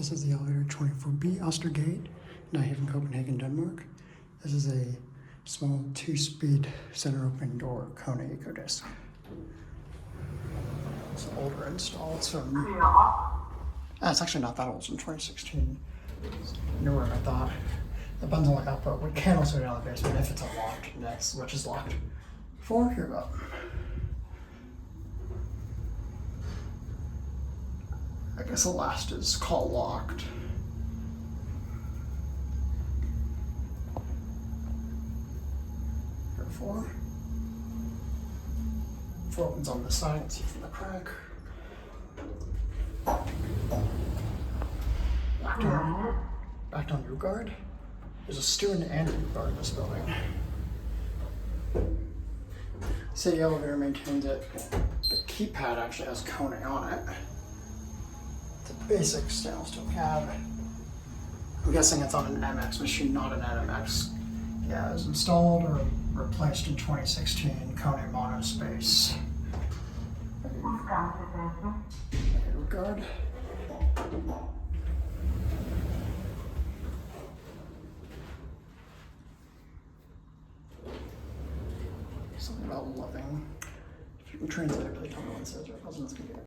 This is the elevator 24B Østergade, in Copenhagen, Denmark. This is a small 2-speed center open door KONE EcoDisc. It's an older install. It's it's actually not that old. It's from 2016. It's newer than I thought. The buttons will look up, but we can also go down the basement if it's unlocked. Next, which is locked. Before, here we go. I guess the last is call locked. Here, four opens on this side. You can see from the crack. Back down U-guard. There's a student and a U-guard in this building. City elevator maintains it. The keypad actually has KONE on it. It's a basic stainless steel cab. I'm guessing it's on an MX machine, not an NMX. Yeah, it was installed or replaced in 2016. KONE MonoSpace. Regard. Something about loving. If you can translate it, really tell me what it says, or else it's gonna be